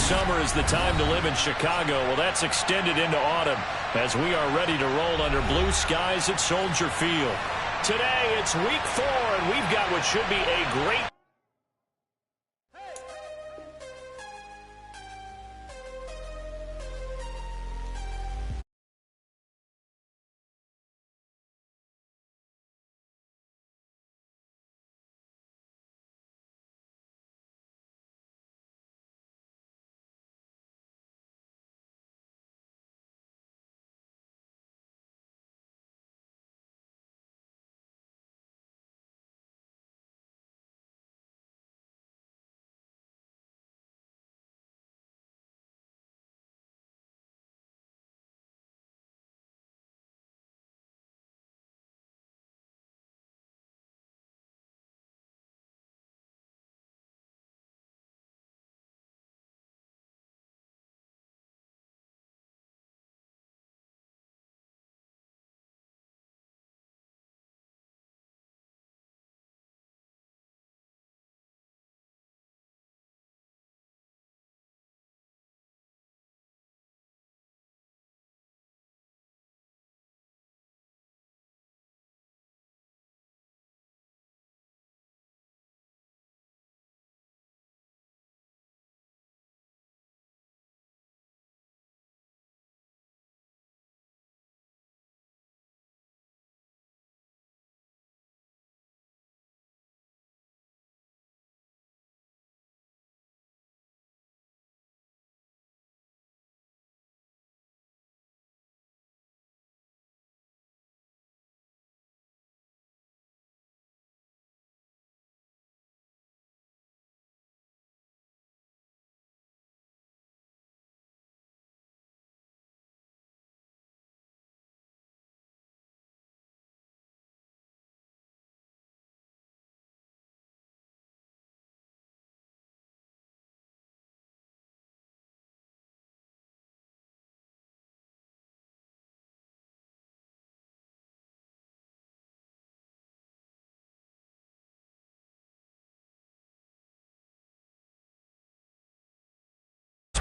summer is the time to live in Chicago. Well, that's extended into autumn as we are ready to roll under blue skies at Soldier Field. Today, it's week 4, and we've got what should be a great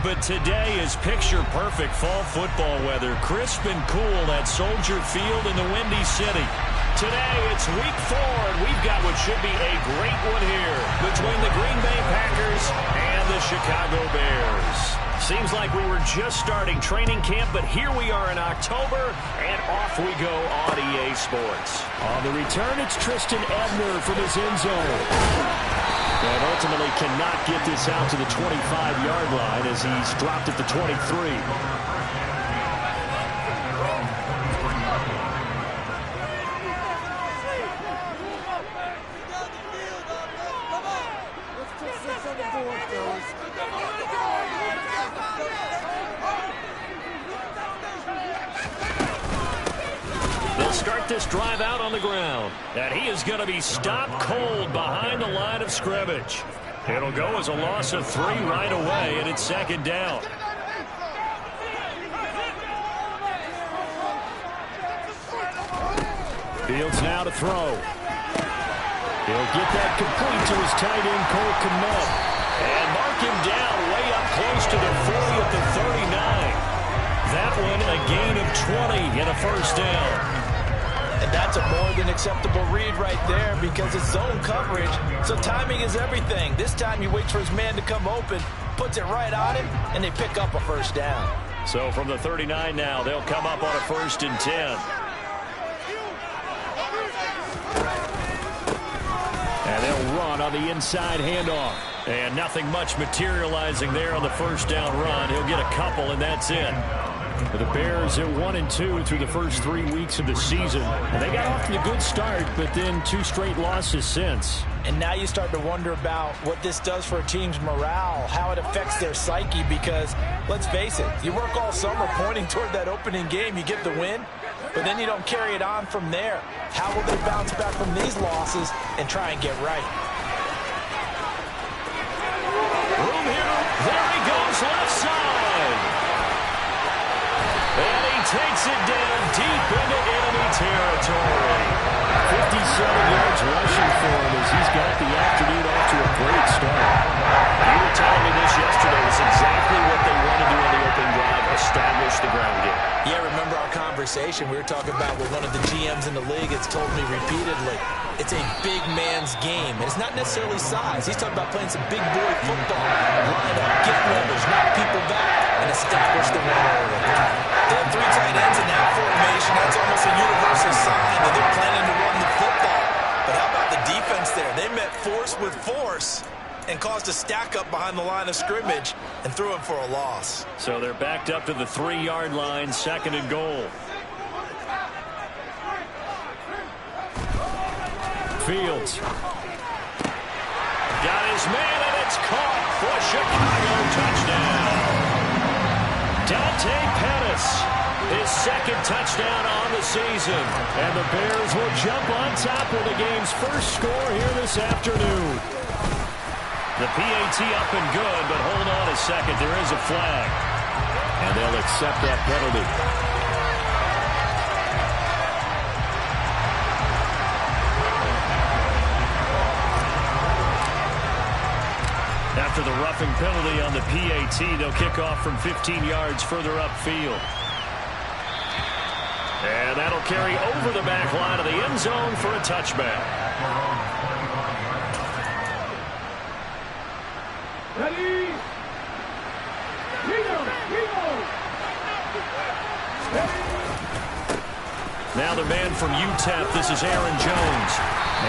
but today is picture-perfect fall football weather. Crisp and cool at Soldier Field in the Windy City. Today, it's week 4, and we've got what should be a great one here between the Green Bay Packers and the Chicago Bears. Seems like we were just starting training camp, but here we are in October, and off we go on EA Sports. On the return, it's Tristan Ebner from his end zone. And ultimately cannot get this out to the 25-yard line as he's dropped at the 23. Start this drive out on the ground. And he is going to be stopped cold behind the line of scrimmage. It'll go as a loss of 3 right away, and it's second down. Fields now to throw. He'll get that complete to his tight end, Cole Kmet. And mark him down way up close to the 40 at the 39. That one a gain of 20 and a first down. And that's a more than acceptable read right there because it's zone coverage, so timing is everything. This time he waits for his man to come open, puts it right on him, and they pick up a first down. So from the 39 now, they'll come up on a 1st and 10. And they'll run on the inside handoff. And nothing much materializing there on the first down run. He'll get a couple, and that's it. For the Bears, they're 1-2 through the first 3 weeks of the season. And they got off to a good start, but then 2 straight losses since. And now you start to wonder about what this does for a team's morale, how it affects their psyche, because let's face it, you work all summer pointing toward that opening game, you get the win, but then you don't carry it on from there. How will they bounce back from these losses and try and get right? Room here. There he goes, left side. And he takes it down deep into enemy territory. 57 yards rushing for him as he's got the afternoon off to a great start. You were telling me this yesterday is exactly situation. We were talking about what one of the GMs in the league has told me repeatedly. It's a big man's game, and it's not necessarily size. He's talking about playing some big boy football. Line up, get leverage, knock people back, and establish the run early. They have 3 tight ends in that formation. That's almost a universal sign that they're planning to run the football. But how about the defense there? They met force with force and caused a stack up behind the line of scrimmage and threw him for a loss. So they're backed up to the 3-yard line, 2nd and goal. Fields. Got his man, and it's caught for Chicago. Touchdown. Dante Pettis, his 2nd touchdown on the season. And the Bears will jump on top with the game's first score here this afternoon. The PAT up and good, but hold on a second. There is a flag. And they'll accept that penalty. After the roughing penalty on the PAT, they'll kick off from 15 yards further upfield. And that'll carry over the back line of the end zone for a touchback. Ready? Now the man from UTEP, this is Aaron Jones.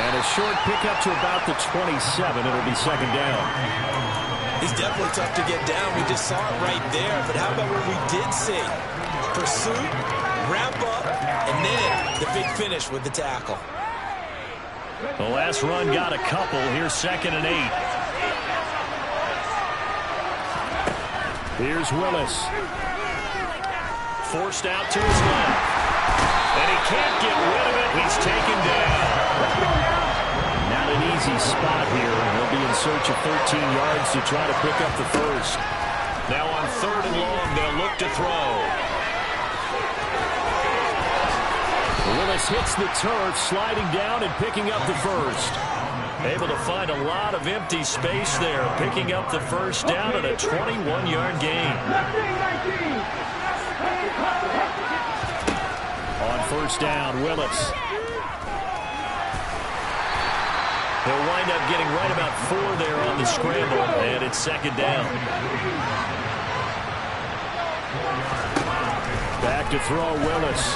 And a short pickup to about the 27. It'll be 2nd down. He's definitely tough to get down. We just saw it right there. But how about what we did see? Pursuit, ramp up, and then the big finish with the tackle. The last run got a couple. Here's 2nd and 8. Here's Willis. Forced out to his left. And he can't get rid of it. He's taken down. Not an easy spot here. He'll be in search of 13 yards to try to pick up the first. Now on 3rd and long, they'll look to throw. Willis hits the turf, sliding down and picking up the first. Able to find a lot of empty space there, picking up the first down at a 21-yard gain. On 1st down, Willis. He'll wind up getting right about 4 there on the scramble, and it's 2nd down. Back to throw, Willis.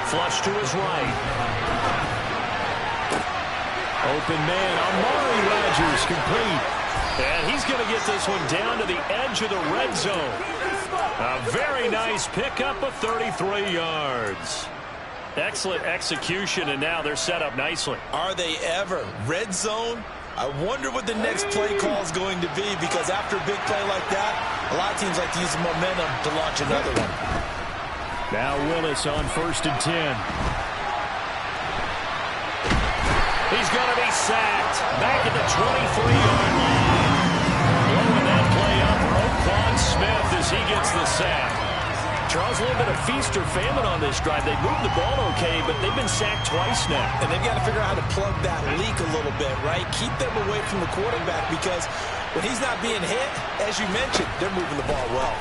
Flush to his right. Open man, Amari Rodgers, complete. And he's going to get this one down to the edge of the red zone. A very nice pickup of 33 yards. Excellent execution, and now they're set up nicely. Are they ever? Red zone? I wonder what the next play call is going to be, because after a big play like that, a lot of teams like to use the momentum to launch another one. Now Willis on 1st and 10. He's going to be sacked back at the 23-yard line. Blowing that play up, Roquan Smith as he gets the sack. Charles, a little bit of feast or famine on this drive. They moved the ball okay, but they've been sacked twice now. And they've got to figure out how to plug that leak a little bit, right? Keep them away from the quarterback, because when he's not being hit, as you mentioned, they're moving the ball well.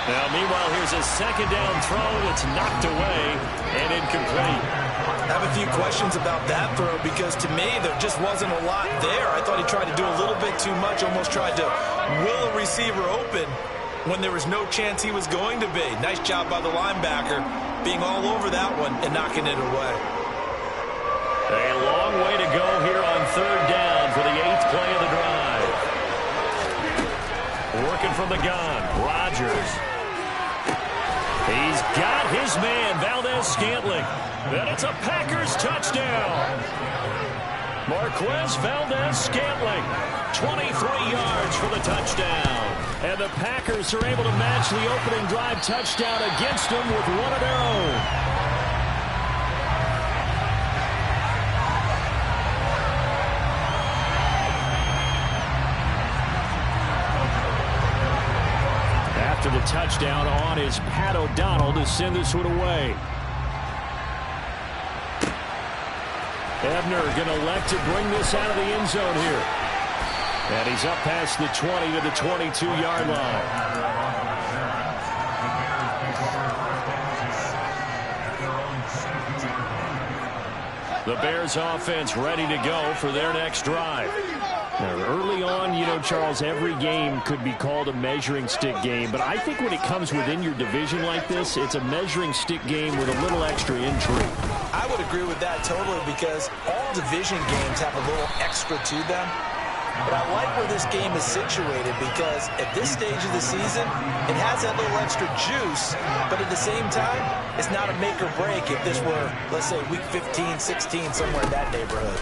Now, meanwhile, here's a 2nd down throw that's knocked away and incomplete. I have a few questions about that throw, because to me, there just wasn't a lot there. I thought he tried to do a little bit too much, almost tried to will a receiver open when there was no chance he was going to be. Nice job by the linebacker, being all over that one and knocking it away. A long way to go here on 3rd down for the 8th play of the drive. Working from the gun, Rodgers. He's got his man, Valdez-Scantling. And it's a Packers touchdown. Marquez Valdez-Scantling, 23 yards for the touchdown. And the Packers are able to match the opening drive touchdown against them with one of their own. After the touchdown, on is Pat O'Donnell to send this one away. Ebner going to elect to bring this out of the end zone here. And he's up past the 20 to the 22-yard line. The Bears offense ready to go for their next drive. Now, early on, you know, Charles, every game could be called a measuring stick game, but I think when it comes within your division like this, it's a measuring stick game with a little extra intrigue. I would agree with that totally, because all division games have a little extra to them. But I like where this game is situated, because at this stage of the season, it has that little extra juice, but at the same time, it's not a make or break if this were, let's say, week 15, 16, somewhere in that neighborhood.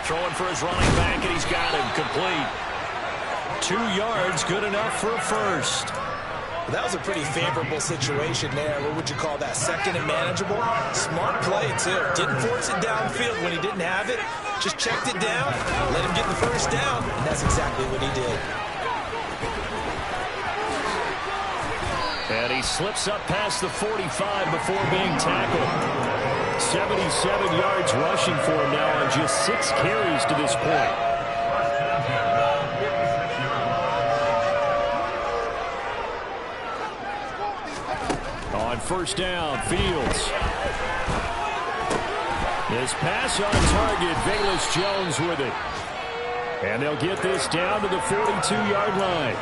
Throwing for his running back, and he's got him complete. 2 yards, good enough for a first. That was a pretty favorable situation there. What would you call that? Second and manageable? Smart play, too. Didn't force it downfield when he didn't have it. Just checked it down, let him get the first down, and that's exactly what he did. And he slips up past the 45 before being tackled. 77 yards rushing for him now on just 6 carries to this point. On first down, Fields. This pass on target, Velus Jones with it. And they'll get this down to the 42-yard line.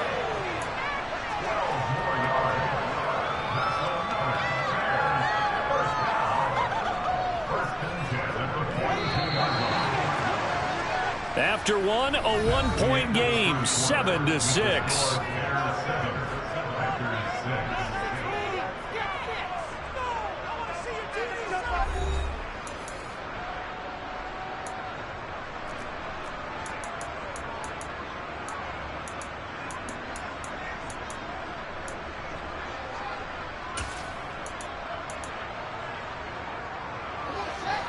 After one, a 1-point game, 7-6.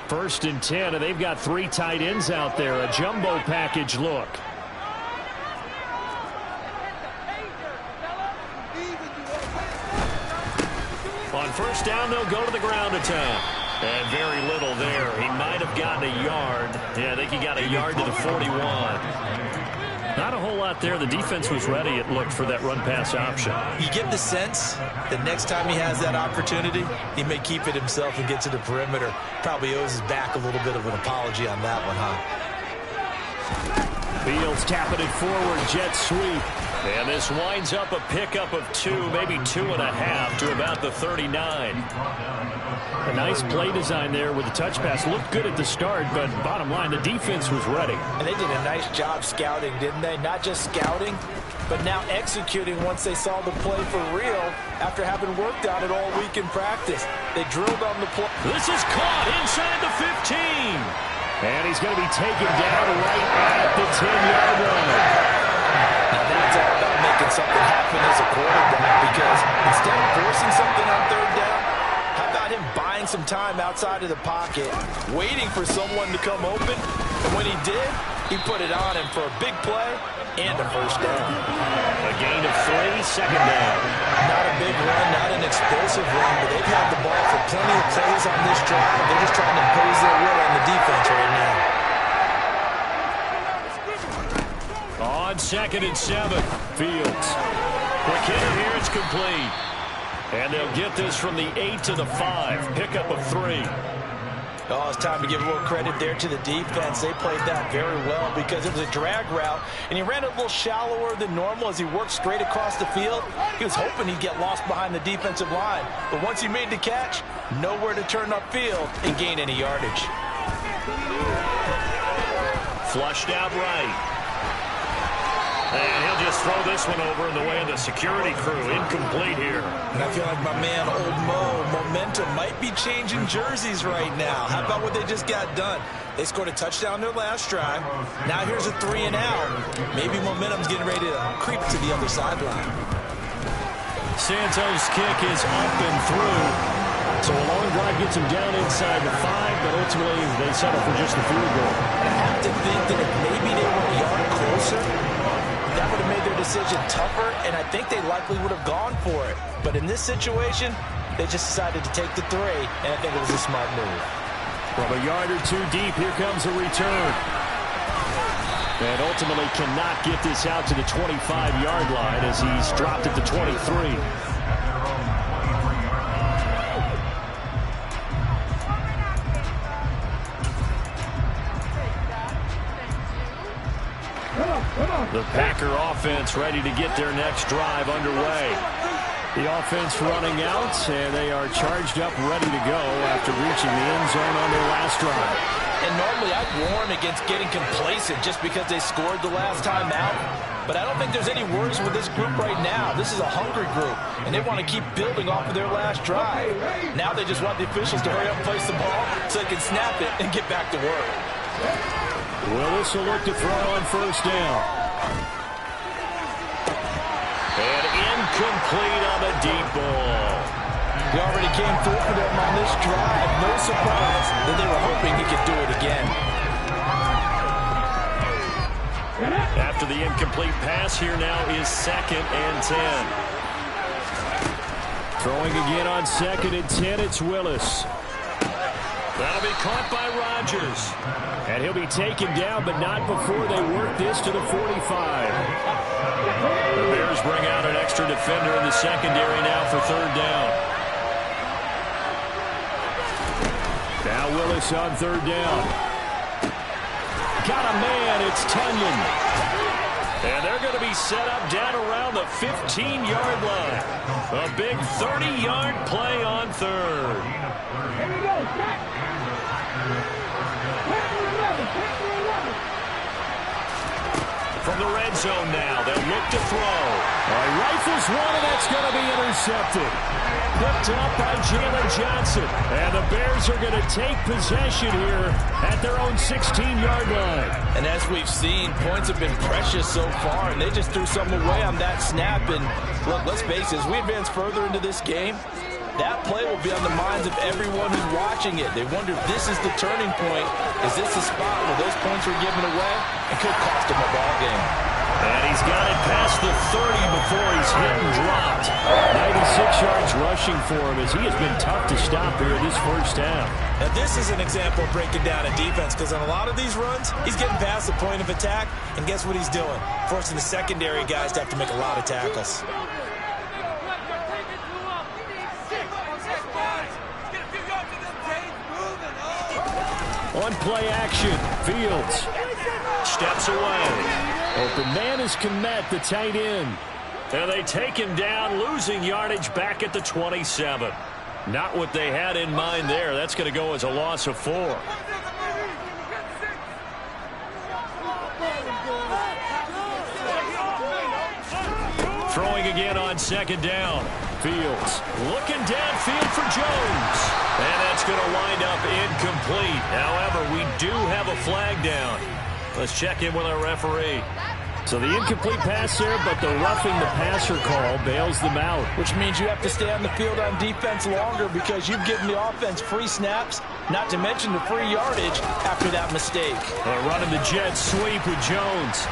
First and 10, and they've got 3 tight ends out there. A jumbo package look. On first down, they'll go to the ground attack. And very little there. He might have gotten a yard. Yeah, I think he got a yard to the 41. Not a whole lot there. The defense was ready, it looked, for that run-pass option. You get the sense that next time he has that opportunity, he may keep it himself and get to the perimeter. Probably owes his back a little bit of an apology on that one, huh? Fields tapping it forward, jet sweep. And this winds up a pickup of 2, maybe 2.5 to about the 39. A nice play design there with the touch pass. Looked good at the start, but bottom line, the defense was ready. And they did a nice job scouting, didn't they? Not just scouting, but now executing once they saw the play for real after having worked on it all week in practice. They drilled on the play. This is caught inside the 15. And he's going to be taken down right at the 10-yard line. Now that's all about making something happen as a quarterback, because instead of forcing something on third down, how about him buying some time outside of the pocket, waiting for someone to come open, and when he did, he put it on him for a big play and a first down. A gain of 3, second down. Not a big run, not an explosive run, but they've had the ball for plenty of plays on this drive. They're just trying to impose their will on the defense right now. On 2nd and 7, Fields. Quick hitter here, it's complete. And they'll get this from the 8 to the 5. Pickup of 3. Oh, it's time to give a little credit there to the defense. They played that very well because it was a drag route, and he ran a little shallower than normal as he worked straight across the field. He was hoping he'd get lost behind the defensive line, but once he made the catch, nowhere to turn upfield and gain any yardage. Flushed out right. And he'll just throw this one over in the way of the security crew. Incomplete here. And I feel like my man, Old Mo, momentum might be changing jerseys right now. How about what they just got done? They scored a touchdown their last drive. Now here's a 3 and out. Maybe momentum's getting ready to creep to the other sideline. Santos' kick is up and through. So a long drive gets him down inside the 5, but ultimately they settle for just the field goal. I have to think that if maybe they were a yard closer, that would have made their decision tougher, and I think they likely would have gone for it. But in this situation, they just decided to take the 3, and I think it was a smart move. From a yard or 2 deep, here comes a return. And ultimately cannot get this out to the 25-yard line as he's dropped at the 23. The Packer offense ready to get their next drive underway. The offense running out, and they are charged up, ready to go after reaching the end zone on their last drive. And normally I'd warn against getting complacent just because they scored the last time out. But I don't think there's any worries with this group right now. This is a hungry group, and they want to keep building off of their last drive. Now they just want the officials to hurry up and place the ball so they can snap it and get back to work. Willis will look to throw on first down. And incomplete on the deep ball. He already came through for them on this drive. No surprise that they were hoping he could do it again. After the incomplete pass, here now is 2nd and 10. Throwing again on 2nd and 10, it's Willis. That'll be caught by Rodgers. And he'll be taken down, but not before they work this to the 45. The Bears bring out an extra defender in the secondary now for 3rd down. Now Willis on 3rd down. Got a man, it's Tunyon. And they're going to be set up down around the 15-yard line. A big 30-yard play on 3rd. From the red zone now, they'll look to throw. Rifles one, and that's going to be intercepted. Picked up by Jalen Johnson. And the Bears are going to take possession here at their own 16-yard line. And as we've seen, points have been precious so far, and they just threw something away on that snap. And look, let's face it, as we advance further into this game, that play will be on the minds of everyone who's watching it. They wonder if this is the turning point. Is this the spot where those points were given away? It could cost him a ball game. And he's got it past the 30 before he's hit and dropped. 96 yards rushing for him as he has been tough to stop here this first half. Now this is an example of breaking down a defense, because on a lot of these runs, he's getting past the point of attack, and guess what he's doing? Forcing the secondary guys to have to make a lot of tackles. On play action, Fields steps away. Open man is Kmet, the tight end. And they take him down, losing yardage back at the 27. Not what they had in mind there. That's going to go as a loss of 4. Throwing again on 2nd down. Fields looking downfield for Jones. And that's going to wind up incomplete. However, we do have a flag down. Let's check in with our referee. So the incomplete pass there, but the roughing the passer call bails them out. Which means you have to stay on the field on defense longer because you've given the offense free snaps, not to mention the free yardage after that mistake. They're running the jet sweep with Jones.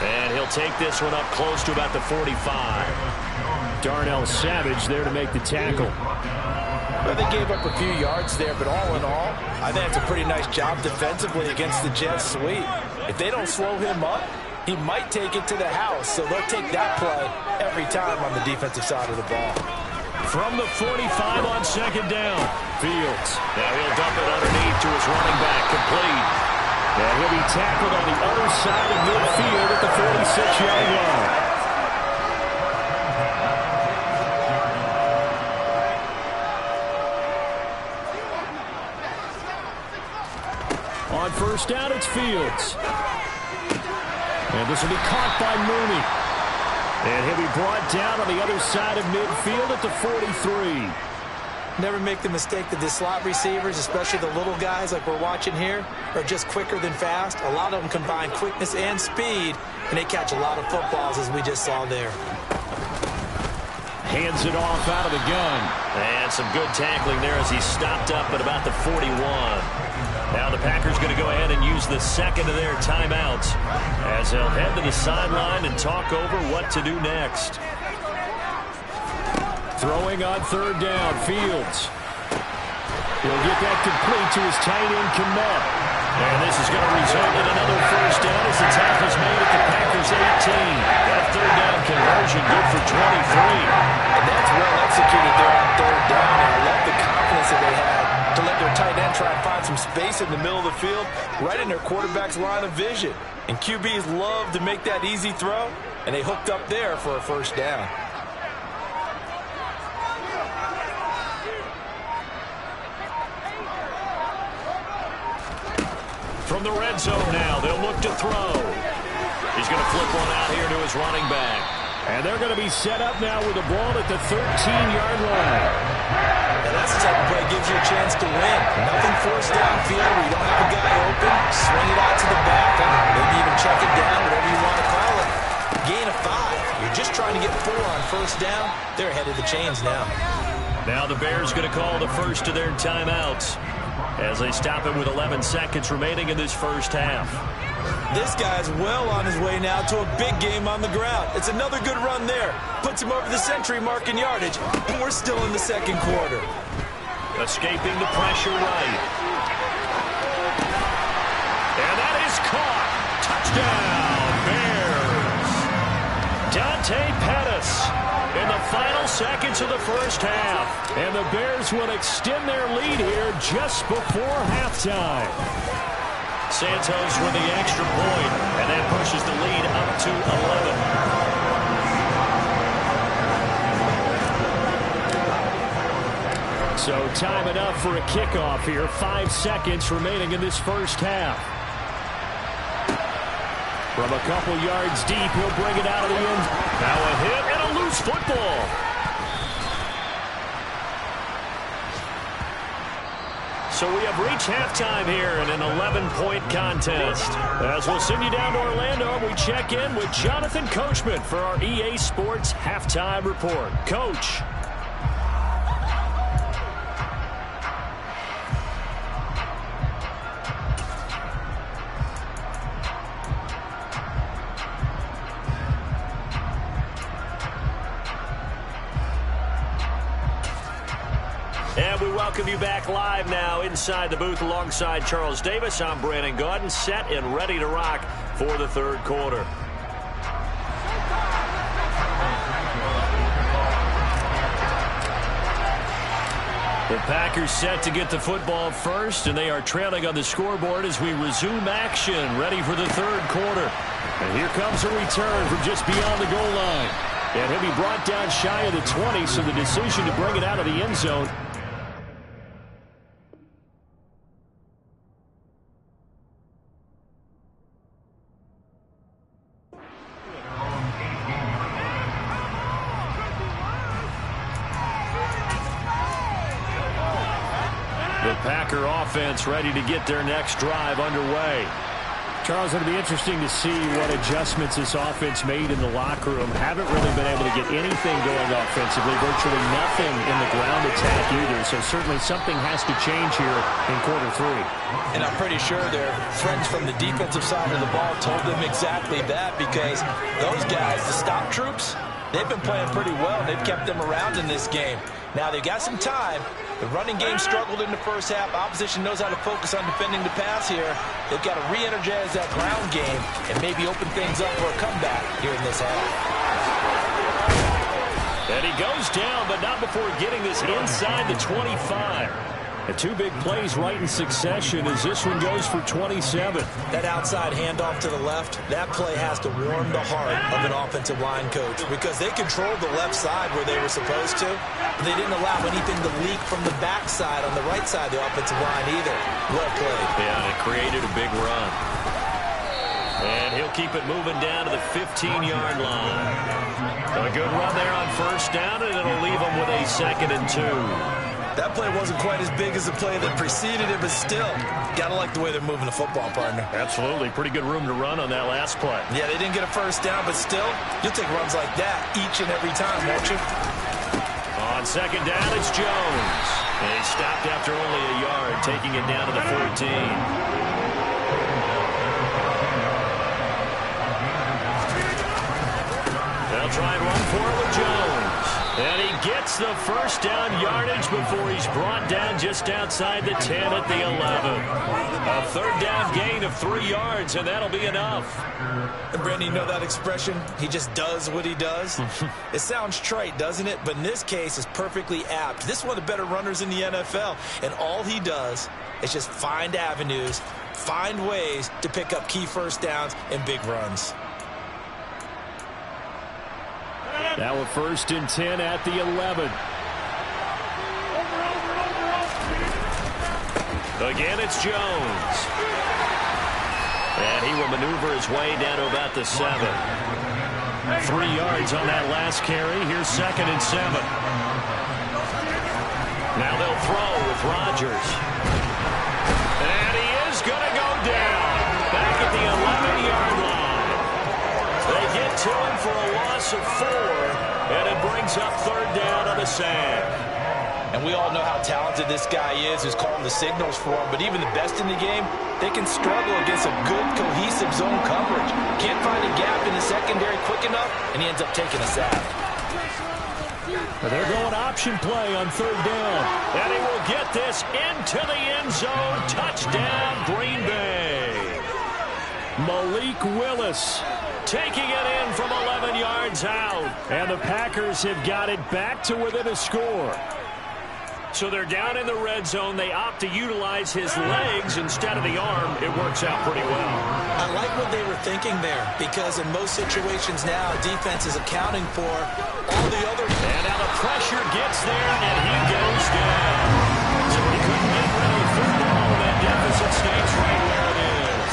And he'll take this one up close to about the 45. Darnell Savage there to make the tackle. Well, they gave up a few yards there, but all in all, I think it's a pretty nice job defensively against the jet sweep. If they don't slow him up, he might take it to the house, so they'll take that play every time on the defensive side of the ball. From the 45 on 2nd down, Fields. Now he'll dump it underneath to his running back, complete. And he'll be tackled on the other side of midfield at the 46-yard line. On first down, it's Fields. And this will be caught by Mooney. And he'll be brought down on the other side of midfield at the 43. Never make the mistake that the slot receivers, especially the little guys like we're watching here, are just quicker than fast. A lot of them combine quickness and speed, and they catch a lot of footballs, as we just saw there. Hands it off out of the gun. And some good tackling there as he stopped up at about the 41. Now the Packers going to go ahead and use the second of their timeouts as they'll head to the sideline and talk over what to do next. Throwing on 3rd down, Fields. He'll get that complete to his tight end, Kmet. And this is going to result in another first down as the tackle is made at the Packers 18. That third down conversion good for 23. And that's well executed there on third down. And I love the confidence that they had to let their tight end try and find some space in the middle of the field, right in their quarterback's line of vision. And QBs love to make that easy throw, and they hooked up there for a first down. From the red zone now, they'll look to throw. He's going to flip one out here to his running back. And they're going to be set up now with the ball at the 13-yard line. And that's the type of play that gives you a chance to win. Nothing forced downfield where you don't have a guy open. Swing it out to the back and maybe even check it down, whatever you want to call it. Gain of 5. You're just trying to get 4 on first down. They're ahead of the chains now. Now the Bears going to call the first of their timeouts as they stop it with 11 seconds remaining in this first half. This guy's well on his way now to a big game on the ground. It's another good run there. Puts him over the century mark in yardage, and we're still in the second quarter. Escaping the pressure right. And that is caught. Touchdown, Bears. Dante Pettis in the final seconds of the first half. And the Bears will extend their lead here just before halftime. Santos with the extra point, and that pushes the lead up to 11. So time enough for a kickoff here. 5 seconds remaining in this first half. From a couple yards deep, he'll bring it out of the end. Now a hit and a loose football. So we have reached halftime here in an 11-point contest. As we'll send you down to Orlando, we check in with Jonathan Coachman for our EA Sports Halftime Report. Coach. And we welcome you back live now inside the booth alongside Charles Davis. I'm Brandon Gaudin, set and ready to rock for the third quarter. The Packers set to get the football first, and they are trailing on the scoreboard as we resume action, ready for the third quarter. And here comes a return from just beyond the goal line. And he'll be brought down shy of the 20, so the decision to bring it out of the end zone. The Packer offense ready to get their next drive underway. Charles, it'll be interesting to see what adjustments this offense made in the locker room. Haven't really been able to get anything going offensively, virtually nothing in the ground attack either. So certainly something has to change here in quarter 3. And I'm pretty sure their friends from the defensive side of the ball told them exactly that, because those guys, the stop troops, they've been playing pretty well. They've kept them around in this game. Now they've got some time. The running game struggled in the first half. Opposition knows how to focus on defending the pass here. They've got to re-energize that ground game and maybe open things up for a comeback here in this half. And he goes down, but not before getting this inside the 25. And 2 big plays right in succession as this one goes for 27. That outside handoff to the left, that play has to warm the heart of an offensive line coach, because they controlled the left side where they were supposed to. They didn't allow anything to leak from the backside on the right side of the offensive line either. Well played. Yeah, and it created a big run. And he'll keep it moving down to the 15-yard line. A good run there on first down, and it'll leave them with a 2nd and 2. That play wasn't quite as big as the play that preceded it, but still, gotta like the way they're moving the football, partner. Absolutely. Pretty good room to run on that last play. Yeah, they didn't get a first down, but still, you'll take runs like that each and every time, won't you? On second down, it's Jones. And he stopped after only a yard, taking it down to the 14. They'll try and run for it with Jones. And he gets the first down yardage before he's brought down just outside the 10 at the 11. A third down gain of 3 yards, and that'll be enough. And Brandon, you know that expression? He just does what he does. It sounds trite, doesn't it? But in this case, it's perfectly apt. This is one of the better runners in the NFL, and all he does is just find avenues, find ways to pick up key first downs and big runs. Now a 1st and 10 at the 11. Again, it's Jones. And he will maneuver his way down to about the 7. 3 yards on that last carry. Here's 2nd and 7. Now they'll throw with Rodgers. And he is going to go down. Back at the 11-yard line. They get to him for a loss of 4, and it brings up 3rd down on the sand. And we all know how talented this guy is who's calling the signals for him, but even the best in the game, they can struggle against a good, cohesive zone coverage. Can't find a gap in the secondary quick enough, and he ends up taking a sack. They're going option play on 3rd down. And he will get this into the end zone. Touchdown, Green Bay. Malik Willis taking it in from 11 yards out. And the Packers have got it back to within a score. So they're down in the red zone. They opt to utilize his legs instead of the arm. It works out pretty well. I like what they were thinking there, because in most situations now, defense is accounting for all the other. And now the pressure gets there, and he goes down. So he couldn't get rid of the football. That deficit stays right where it is.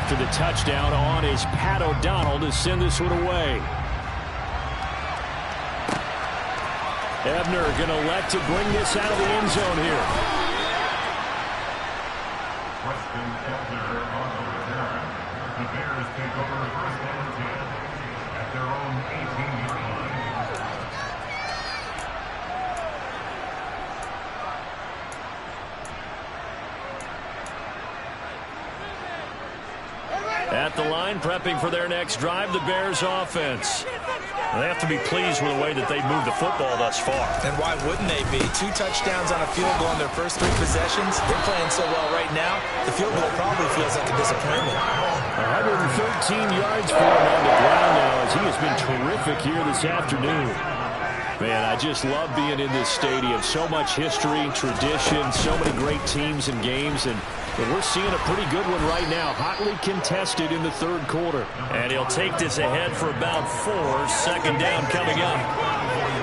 After the touchdown on is Pat O'Donnell to send this one away. Ebner going to elect to bring this out of the end zone here. Preston Ebner on the return. The Bears take over 1st and 10 at their own 18-yard line. At the line, prepping for their next drive, the Bears offense. They have to be pleased with the way that they've moved the football thus far. And why wouldn't they be? 2 touchdowns on a field goal in their first 3 possessions. They're playing so well right now, the field goal probably feels like a disappointment. 113 yards for him on the ground now as he has been terrific here this afternoon. Man, I just love being in this stadium. So much history, tradition, so many great teams and games, and we're seeing a pretty good one right now, hotly contested in the 3rd quarter. And he'll take this ahead for about 4, 2nd down coming up.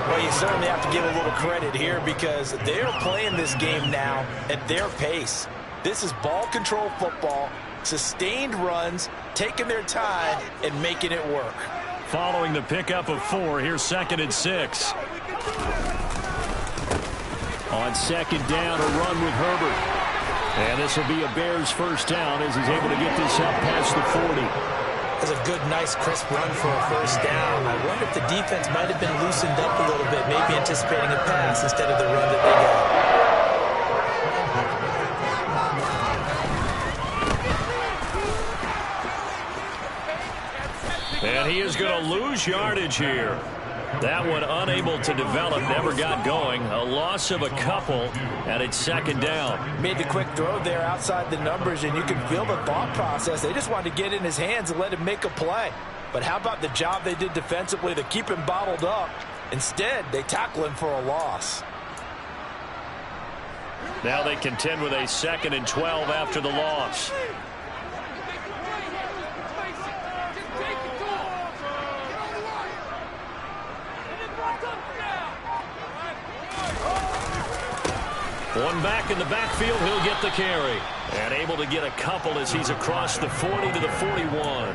Well, you certainly have to give a little credit here because they're playing this game now at their pace. This is ball control football, sustained runs, taking their time, and making it work. Following the pickup of 4, here's 2nd and 6. On 2nd down, a run with Herbert. And this will be a Bears first down as he's able to get this up past the 40. That's a good, nice, crisp run for a first down. I wonder if the defense might have been loosened up a little bit, maybe anticipating a pass instead of the run that they got. And he is going to lose yardage here. That one unable to develop, never got going. A loss of a couple, and it's 2nd down. Made the quick throw there outside the numbers, and you can feel the thought process. They just wanted to get in his hands and let him make a play. But how about the job they did defensively to keep him bottled up? Instead, they tackle him for a loss. Now they contend with a 2nd and 12 after the loss. One back in the backfield, he'll get the carry. And able to get a couple as he's across the 40 to the 41.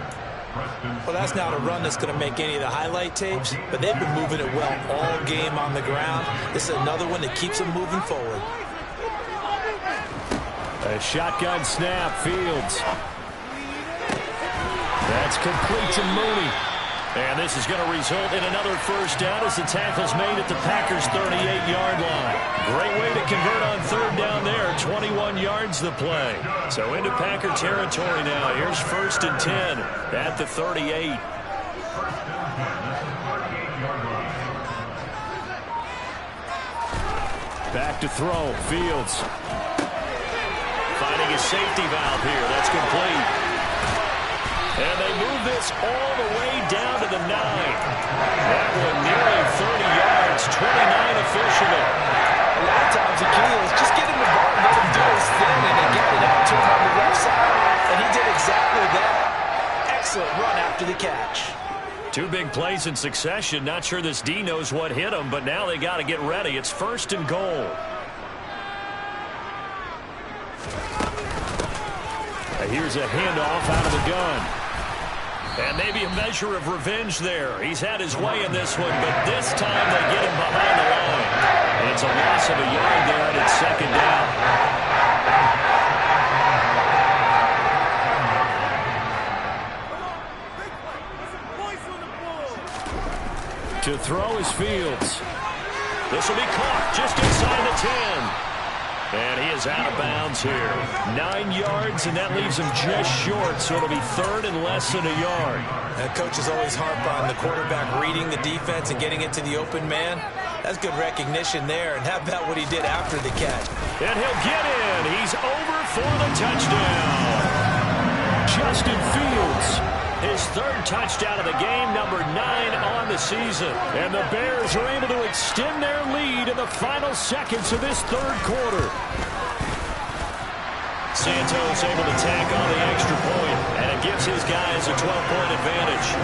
Well, that's not a run that's going to make any of the highlight tapes, but they've been moving it well all game on the ground. This is another one that keeps them moving forward. A shotgun snap, Fields. That's complete to Mooney. And this is going to result in another first down as the tackle's made at the Packers' 38-yard line. Great way to convert on third down there. 21 yards the play. So into Packer territory now. Here's 1st and 10 at the 38. Back to throw. Fields finding his safety valve here. That's complete. And they move this all the way down to the 9. That one nearly 30 yards, 29 officially. A lot of times the key is just get him the ball and let him do his thing and then get it out to him on the left side. And he did exactly that. Excellent run after the catch. 2 big plays in succession. Not sure this D knows what hit him, but now they got to get ready. It's 1st and goal. Here's a handoff out of the gun. And maybe a measure of revenge there. He's had his way in this one, but this time they get him behind the line. And it's a loss of a yard there, and it's 2nd down. To throw is Fields. This will be caught just inside the 10. And he is out of bounds here. 9 yards, and that leaves him just short, so it'll be 3rd and less than a yard. Coaches always harp on the quarterback reading the defense and getting it to the open man. That's good recognition there. And how about what he did after the catch? And he'll get in. He's over for the touchdown. Justin Fields, his 3rd touchdown of the game, number 9 on the season. And the Bears are able to extend their lead in the final seconds of this 3rd quarter. Santos able to tack on the extra point, and it gives his guys a 12-point advantage.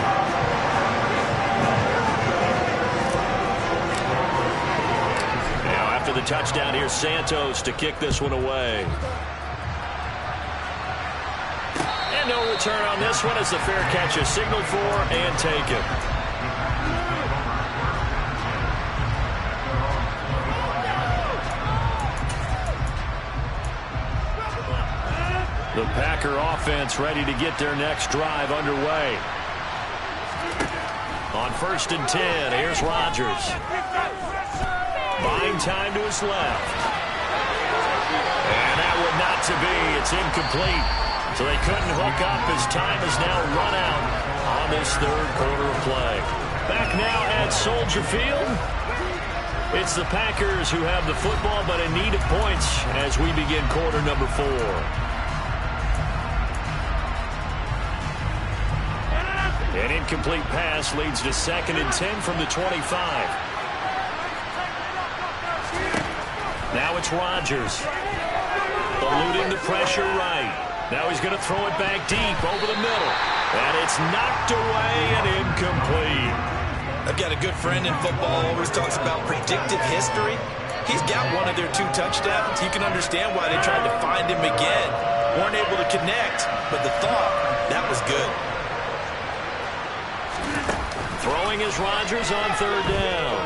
Now after the touchdown, here's Santos to kick this one away. And no return on this one as the fair catch is signaled for and taken. The Packer offense ready to get their next drive underway. On 1st and 10, here's Rodgers. Buying time to his left. And that one not to be. It's incomplete. So they couldn't hook up as time is now run out on this 3rd quarter of play. Back now at Soldier Field. It's the Packers who have the football but in need of points as we begin quarter number 4. An incomplete pass leads to 2nd and 10 from the 25. Now it's Rodgers. Eluding the pressure right. Now he's going to throw it back deep over the middle. And it's knocked away and incomplete. I've got a good friend in football, always talks about predictive history. He's got one of their 2 touchdowns. You can understand why they tried to find him again. Weren't able to connect, but the thought, that was good. Throwing is Rodgers on 3rd down.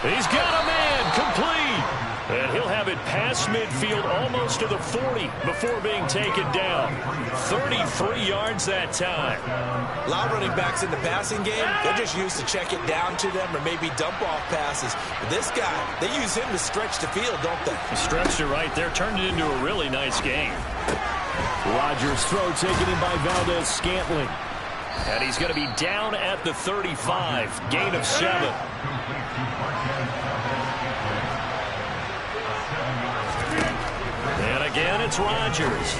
He's got a man complete. And he'll have it past midfield almost to the 40 before being taken down. 33 yards that time. A lot of running backs in the passing game, they're just used to check it down to them or maybe dump off passes. But this guy, they use him to stretch the field, don't they? He stretched it right there, turned it into a really nice game. Rodgers' throw taken in by Valdez-Scantling. And he's going to be down at the 35, gain of 7. And again, it's Rodgers.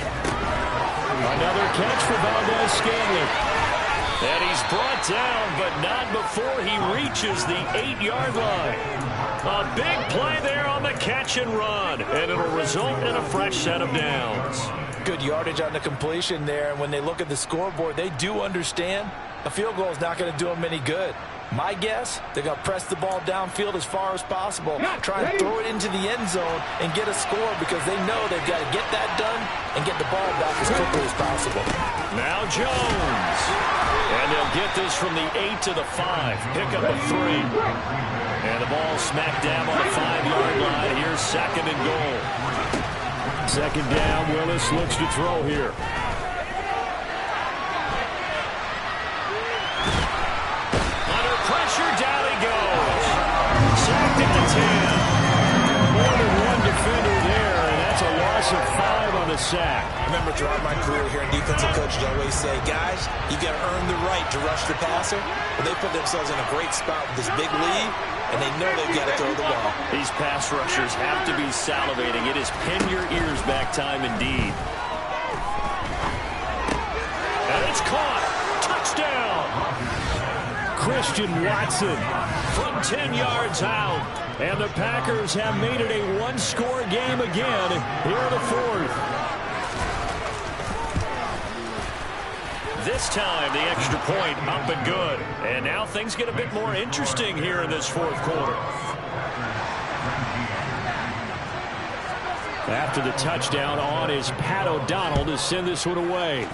Another catch for Valdez-Scantling. And he's brought down, but not before he reaches the 8-yard line. A big play there on the catch and run, and it'll result in a fresh set of downs. Good yardage on the completion there, and when they look at the scoreboard, they do understand a field goal is not going to do them any good. My guess, they're going to press the ball downfield as far as possible, try and throw it into the end zone and get a score because they know they've got to get that done and get the ball back as quickly as possible. Now Jones. And they'll get this from the 8 to the 5. Pick up a 3. And the ball smacked down on the 5-yard line. Here's 2nd and goal. 2nd down, Willis looks to throw here. a sack. I remember throughout my career here in defensive coaches always say, guys, you got to earn the right to rush the passer. But they put themselves in a great spot with this big lead, and they know they've got to throw the ball. These pass rushers have to be salivating. It is pin your ears back time indeed. And it's caught. Touchdown. Christian Watson from 10 yards out. And the Packers have made it a one-score game again here in the fourth. This time, the extra point up and good. And now things get a bit more interesting here in this fourth quarter. After the touchdown on is Pat O'Donnell to send this one away.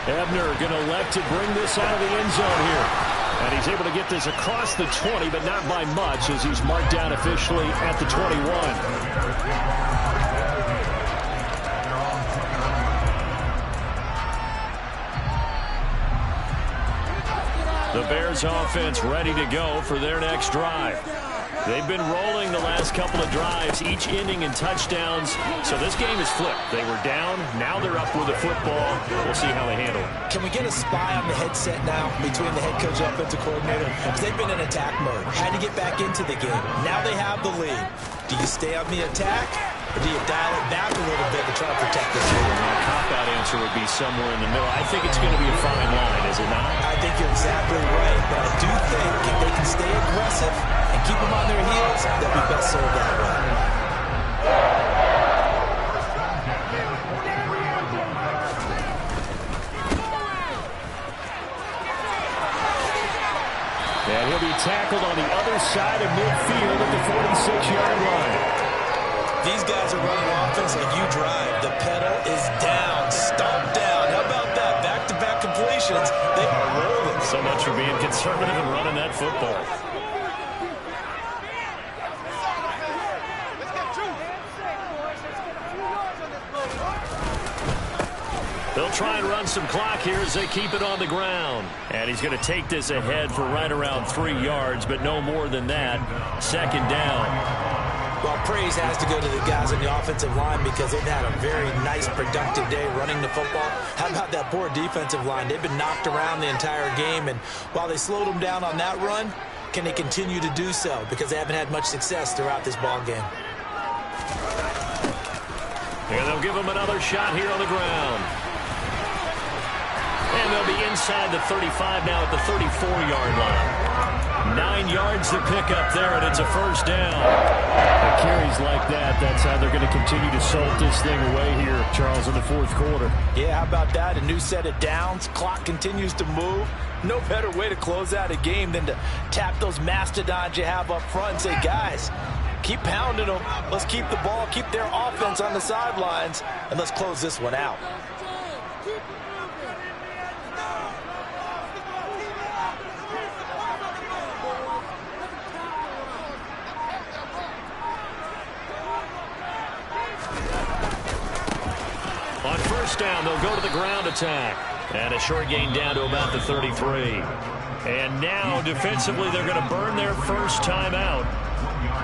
Ebner going to elect to bring this out of the end zone here. And he's able to get this across the 20, but not by much as he's marked down officially at the 21. The Bears offense ready to go for their next drive. They've been rolling the last couple of drives, each ending in touchdowns. So this game is flipped. They were down. Now they're up with the football. We'll see how they handle it. Can we get a spy on the headset now between the head coach and offensive coordinator? Because they've been in attack mode. Had to get back into the game. Now they have the lead. Do you stay on the attack, or do you dial it back a little bit to try to protect this lead? My cop-out answer would be somewhere in the middle. I think it's going to be a fine line, is it not? I think you're exactly right. But I do think if they can stay aggressive and keep them on their heels, they'll be best served that way. And he'll be tackled on the other side of midfield at the 46-yard line. These guys are running offense like you drive. The pedal is down, stomped down. How about that? Back-to-back completions. They are rolling. So much for being conservative and running that football. They'll try and run some clock here as they keep it on the ground. And he's going to take this ahead for right around 3 yards, but no more than that. Second down. Well, praise has to go to the guys on the offensive line because they've had a very nice, productive day running the football. How about that poor defensive line? They've been knocked around the entire game, and while they slowed them down on that run, can they continue to do so? Because they haven't had much success throughout this ball game. And they'll give them another shot here on the ground. And they'll be inside the 35 now at the 34-yard line. 9 yards to pick up there, and it's a first down. The carries like that, that's how they're going to continue to salt this thing away here, Charles, in the fourth quarter. Yeah, how about that? A new set of downs. Clock continues to move. No better way to close out a game than to tap those mastodons you have up front and say, guys, keep pounding them. Let's keep the ball, keep their offense on the sidelines, and let's close this one out. On first down, they'll go to the ground attack. And a short gain down to about the 33. And now, defensively, they're going to burn their first time out.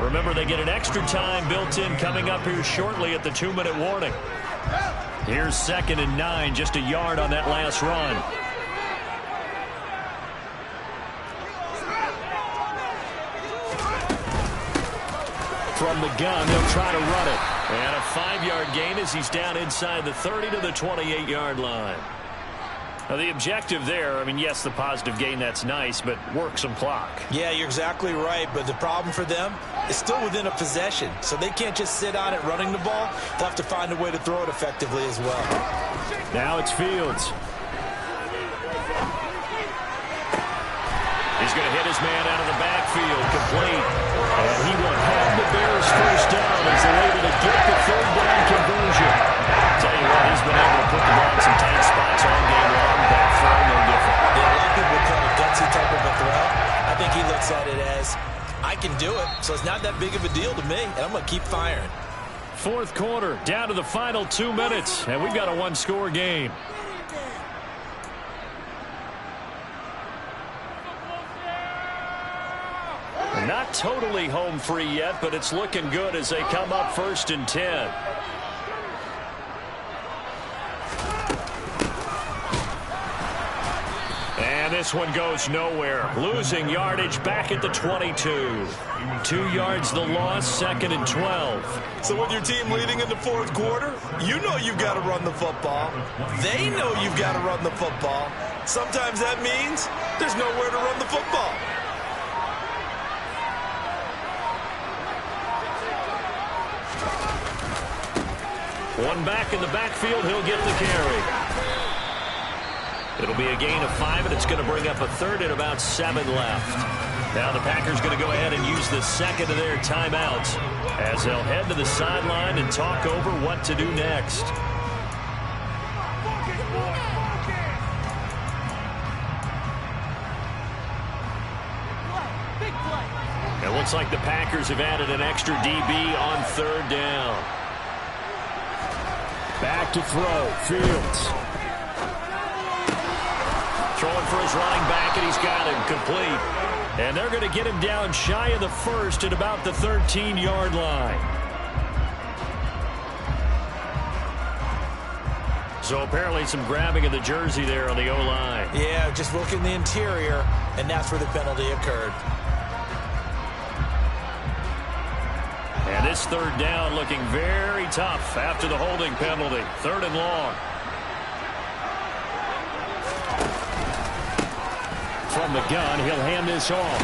Remember, they get an extra time built in coming up here shortly at the 2-minute warning. Here's 2nd and 9, just a yard on that last run. From the gun, they'll try to run it. And a 5-yard gain as he's down inside the 30 to the 28-yard line. Now, the objective there, I mean, yes, the positive gain, that's nice, but work some clock. Yeah, you're exactly right, but the problem for them is still within a possession, so they can't just sit on it running the ball. They'll have to find a way to throw it effectively as well. Now it's Fields. He's going to hit his man out of the backfield, complete. And he will have the Bears first down as they're able to get the third down conversion. Tell you what, he's been able to put the ball in some tight spots all game long. That throw, no different. Yeah, a lot of people would call it a gutsy type of a throw. I think he looks at it as, I can do it, so it's not that big of a deal to me, and I'm going to keep firing. Fourth quarter, down to the final 2 minutes, and we've got a one-score game. Not not totally home free yet, but it's looking good as they come up 1st and 10. And this one goes nowhere. Losing yardage back at the 22. 2 yards the loss, 2nd and 12. So when your team leading in the 4th quarter, you know you've got to run the football. They know you've got to run the football. Sometimes that means there's nowhere to run the football. One back in the backfield, he'll get the carry. It'll be a gain of 5, and it's going to bring up a 3rd and about 7 left. Now the Packers going to go ahead and use the 2nd of their timeouts as they'll head to the sideline and talk over what to do next. It looks like the Packers have added an extra DB on 3rd down. Back to throw, Fields. Throwing for his running back, and he's got him complete. And they're going to get him down shy of the 1st at about the 13-yard line. So apparently some grabbing of the jersey there on the O-line. Yeah, just look in the interior, and that's where the penalty occurred. And this 3rd down looking very tough after the holding penalty. 3rd and long. From the gun, he'll hand this off.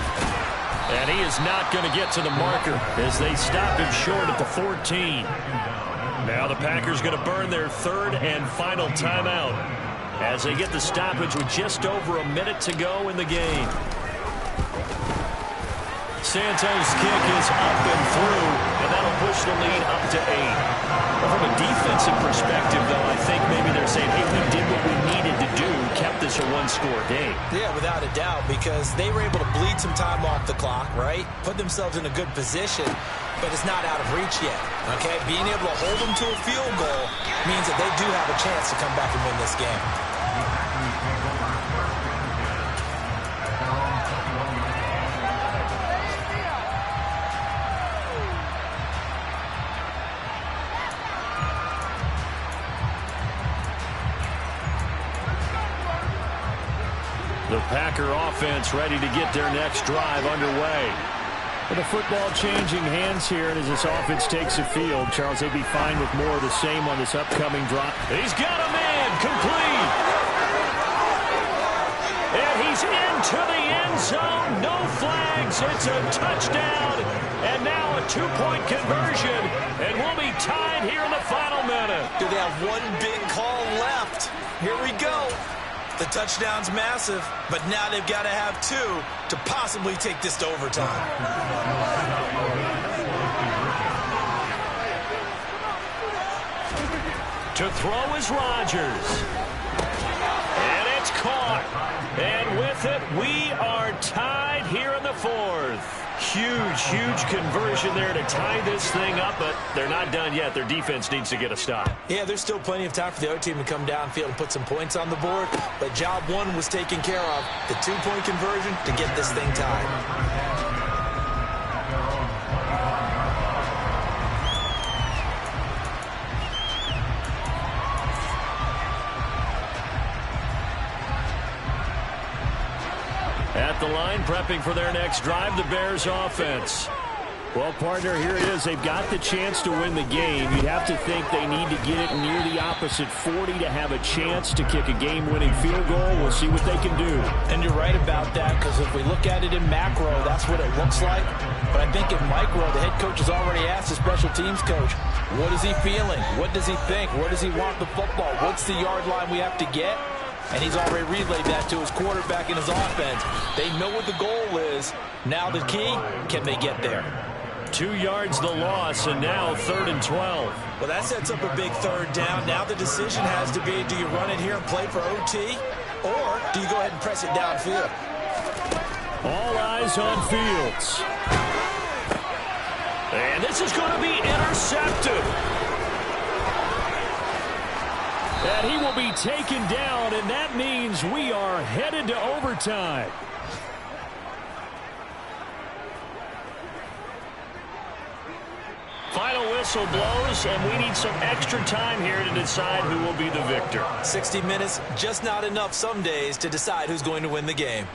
And he is not going to get to the marker as they stop him short at the 14. Now the Packers going to burn their 3rd and final timeout as they get the stoppage with just over a minute to go in the game. Santos' kick is up and through, and that'll push the lead up to 8. Well, from a defensive perspective, though, I think maybe they're saying, hey, we did what we needed to do, kept this a one-score game. Yeah, without a doubt, because they were able to bleed some time off the clock, right? Put themselves in a good position, but it's not out of reach yet, okay? Being able to hold them to a field goal means that they do have a chance to come back and win this game. The Packer offense ready to get their next drive underway. With the football changing hands here, and as this offense takes the field, Charles, they'd be fine with more of the same on this upcoming drive. He's got a man complete. And he's into the end zone. No flags. It's a touchdown. And now a 2-point conversion. And we'll be tied here in the final minute. Do they have one big call left? Here we go. The touchdown's massive, but now they've got to have 2 to possibly take this to overtime. To throw is Rodgers. And it's caught. And with it, we are tied here in the 4th. Huge conversion there to tie this thing up, but they're not done yet. Their defense needs to get a stop. Yeah, there's still plenty of time for the other team to come downfield and put some points on the board, but job 1 was taken care of. The 2-point conversion to get this thing tied. At the line, prepping for their next drive, the Bears offense. Well, partner, here it is. They've got the chance to win the game. You'd have to think they need to get it near the opposite 40 to have a chance to kick a game-winning field goal. We'll see what they can do. And you're right about that, because if we look at it in macro, that's what it looks like. But I think in micro, the head coach has already asked the special teams coach, what is he feeling? What does he think? Where does he want the football? What's the yard line we have to get? And he's already relayed that to his quarterback and his offense. They know what the goal is. Now the key, can they get there? 2 yards the loss, and now 3rd and 12. Well, that sets up a big 3rd down. Now the decision has to be, do you run it here and play for OT, or do you go ahead and press it downfield? All eyes on Fields. And this is going to be intercepted. And he will be taken down, and that means we are headed to overtime. Final whistle blows, and we need some extra time here to decide who will be the victor. 60 minutes, just not enough some days to decide who's going to win the game.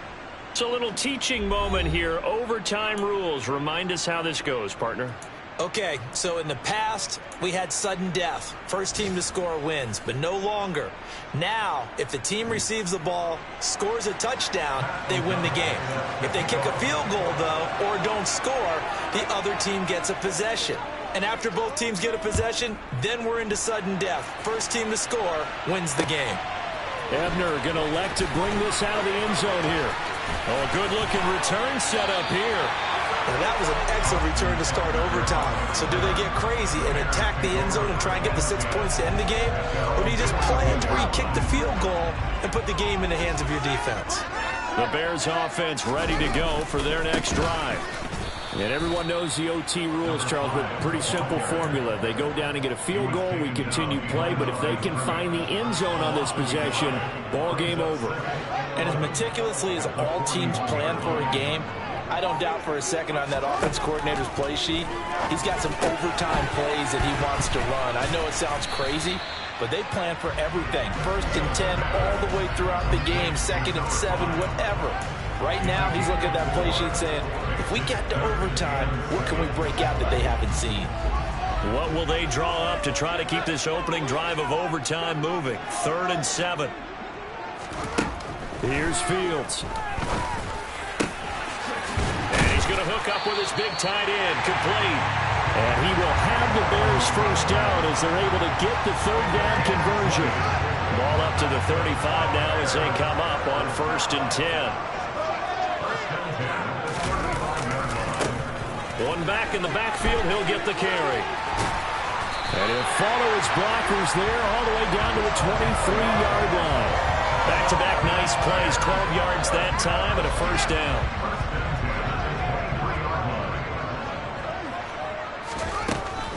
It's a little teaching moment here. Overtime rules. Remind us how this goes, partner. Okay, so in the past, we had sudden death. First team to score wins, but no longer. Now, if the team receives the ball, scores a touchdown, they win the game. If they kick a field goal, though, or don't score, the other team gets a possession. And after both teams get a possession, then we're into sudden death. First team to score wins the game. Ebner going to elect to bring this out of the end zone here. Oh, a good-looking return set up here. Now that was an excellent return to start overtime. So do they get crazy and attack the end zone and try and get the 6 points to end the game? Or do you just play it where you kick the field goal and put the game in the hands of your defense? The Bears offense ready to go for their next drive. And everyone knows the OT rules, Charles, but pretty simple formula. They go down and get a field goal, we continue play, but if they can find the end zone on this possession, ball game over. And as meticulously as all teams plan for a game, I don't doubt for a second on that offense coordinator's play sheet, he's got some overtime plays that he wants to run. I know it sounds crazy, but they plan for everything. 1st and 10 all the way throughout the game, 2nd and 7, whatever. Right now, he's looking at that play sheet saying, if we get to overtime, what can we break out that they haven't seen? What will they draw up to try to keep this opening drive of overtime moving? 3rd and 7. Here's Fields. And he's going to hook up with his big tight end, complete. And he will have the Bears first down as they're able to get the 3rd down conversion. Ball up to the 35 now as they come up on 1st and 10. One back in the backfield, he'll get the carry. And he'll follow his blockers there all the way down to the 23-yard line. Back-to-back nice plays, 12 yards that time and a first down.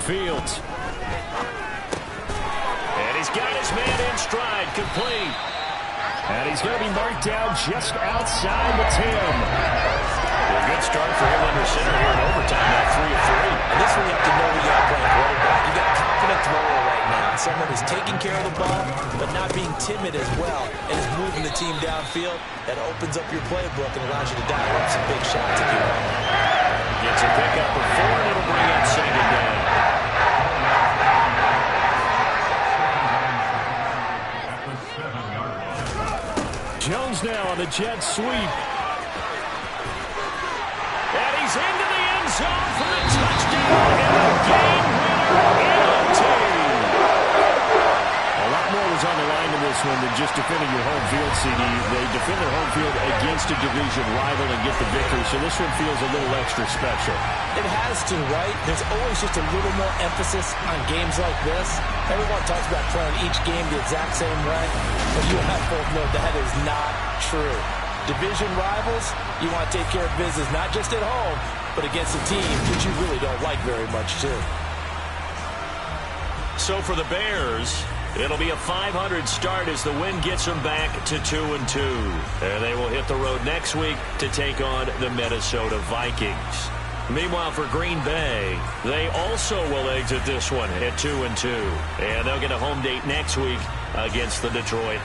Fields. And he's got his man in stride, complete. And he's going to be marked down just outside the 10. A good start for him under center here in overtime, now 3 of 3. And this one you have to know you got playing quarterback. You got a confident thrower right now. Someone who's taking care of the ball, but not being timid as well, and is moving the team downfield. That opens up your playbook and allows you to dial up some big shots if you want. Gets a pickup of 4, and it'll bring up 2nd down. Jones now on the jet sweep. And he's into the end zone for the touchdown and a game winner EOT. A lot more was on the line in this one than just defending your home field, CD. They defend their home field against a division rival and get the victory, so this one feels a little extra special. It has to, right? There's always just a little more emphasis on games like this. Everyone talks about playing each game the exact same way, but you and I both know that is not true. Division rivals, you want to take care of business not just at home, but against a team that you really don't like very much, too. So for the Bears, it'll be a 500 start as the win gets them back to 2-2. And they will hit the road next week to take on the Minnesota Vikings. Meanwhile, for Green Bay, they also will exit this one at 2-2. And they'll get a home date next week against the Detroit Lions.